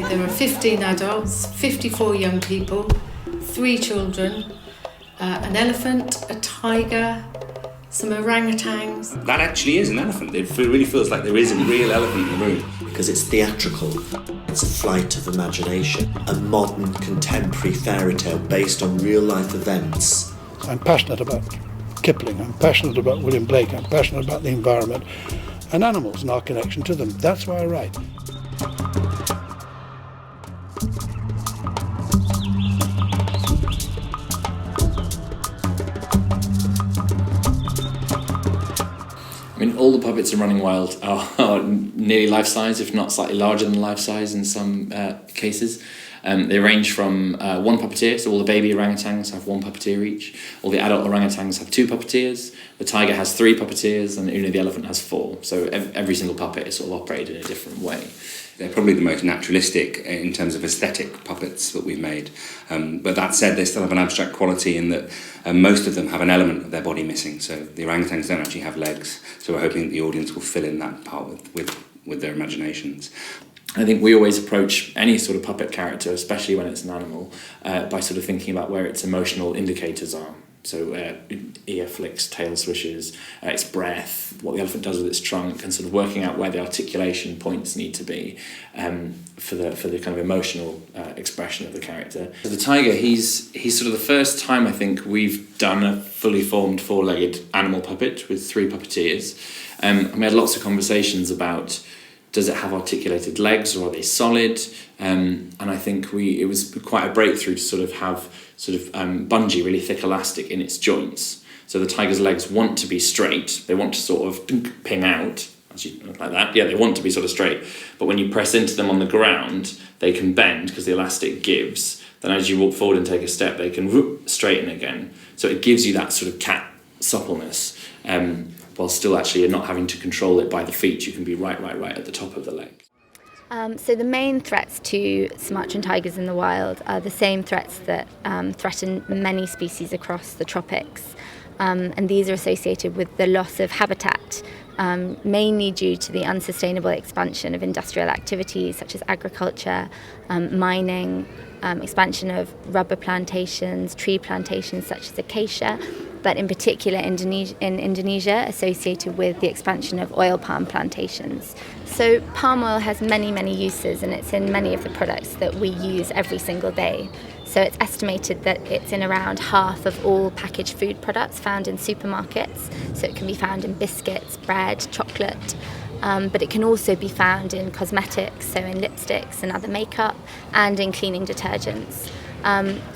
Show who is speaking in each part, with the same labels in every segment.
Speaker 1: there are 15 adults, 54 young people, 3 children, an elephant, a tiger, some orangutans.
Speaker 2: That actually is an elephant. It really feels like there is a real elephant in the room.
Speaker 3: Because it's theatrical, it's a flight of imagination, a modern contemporary fairy tale based on real life events.
Speaker 4: I'm passionate about Kipling, I'm passionate about William Blake, I'm passionate about the environment and animals and our connection to them. That's why I write.
Speaker 5: I mean, all the puppets in Running Wild are nearly life-size, if not slightly larger than life-size in some cases. They range from one puppeteer, so all the baby orangutans have 1 puppeteer each. All the adult orangutans have 2 puppeteers. The tiger has 3 puppeteers, and Una the elephant has 4. So every single puppet is sort of operated in a different way.
Speaker 2: They're probably the most naturalistic in terms of aesthetic puppets that we've made. But that said, they still have an abstract quality in that most of them have an element of their body missing. So the orangutans don't actually have legs. So we're hoping that the audience will fill in that part with their imaginations.
Speaker 5: I think we always approach any sort of puppet character, especially when it's an animal, by sort of thinking about where its emotional indicators are. So ear flicks, tail swishes, its breath, what the elephant does with its trunk, and sort of working out where the articulation points need to be for the kind of emotional expression of the character. So the tiger, he's sort of the first time I think we've done a fully formed 4-legged animal puppet with 3 puppeteers. And we had lots of conversations about, does it have articulated legs or are they solid? And I think it was quite a breakthrough to sort of have bungee, really thick elastic in its joints. So the tiger's legs want to be straight. They want to sort of ping out, like that. Yeah, they want to be sort of straight. But when you press into them on the ground, they can bend because the elastic gives. Then as you walk forward and take a step, they can straighten again. So it gives you that sort of cat suppleness. While still actually not having to control it by the feet, you can be right at the top of the leg.
Speaker 6: So the main threats to Sumatran tigers in the wild are the same threats that threaten many species across the tropics. And these are associated with the loss of habitat, mainly due to the unsustainable expansion of industrial activities such as agriculture, mining, expansion of rubber plantations, tree plantations such as acacia, but in particular in Indonesia associated with the expansion of oil palm plantations. So palm oil has many uses, and it's in many of the products that we use every single day. So it's estimated that it's in around half of all packaged food products found in supermarkets. So it can be found in biscuits, bread, chocolate, but it can also be found in cosmetics, so in lipsticks and other makeup, and in cleaning detergents.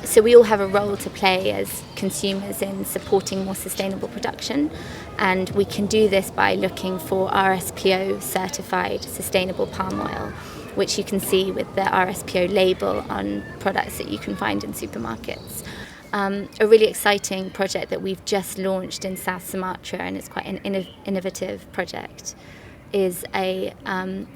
Speaker 6: So we all have a role to play as consumers in supporting more sustainable production, and we can do this by looking for RSPO certified sustainable palm oil, which you can see with the RSPO label on products that you can find in supermarkets. A really exciting project that we've just launched in South Sumatra, and it's quite an innovative project, is a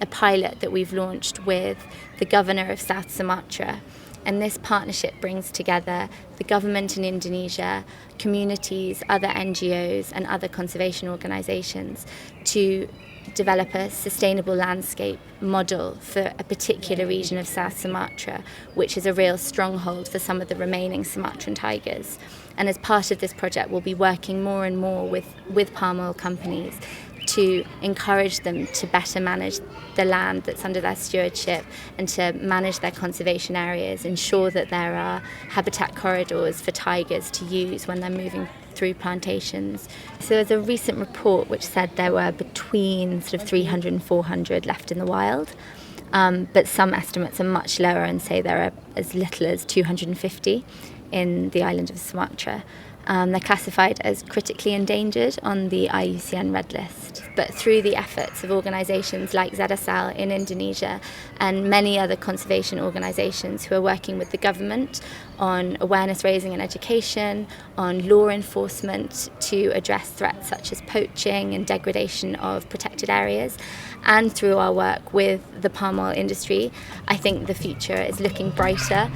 Speaker 6: pilot that we've launched with the governor of South Sumatra. And this partnership brings together the government in Indonesia, communities, other NGOs and other conservation organisations to develop a sustainable landscape model for a particular region of South Sumatra, which is a real stronghold for some of the remaining Sumatran tigers. And as part of this project, we'll be working more and more with palm oil companies to encourage them to better manage the land that's under their stewardship and to manage their conservation areas, ensure that there are habitat corridors for tigers to use when they're moving through plantations. So there's a recent report which said there were between sort of 300 and 400 left in the wild, but some estimates are much lower and say there are as little as 250 in the island of Sumatra. They're classified as critically endangered on the IUCN Red List. But through the efforts of organisations like ZSL in Indonesia and many other conservation organisations who are working with the government on awareness raising and education, on law enforcement to address threats such as poaching and degradation of protected areas, and through our work with the palm oil industry, I think the future is looking brighter.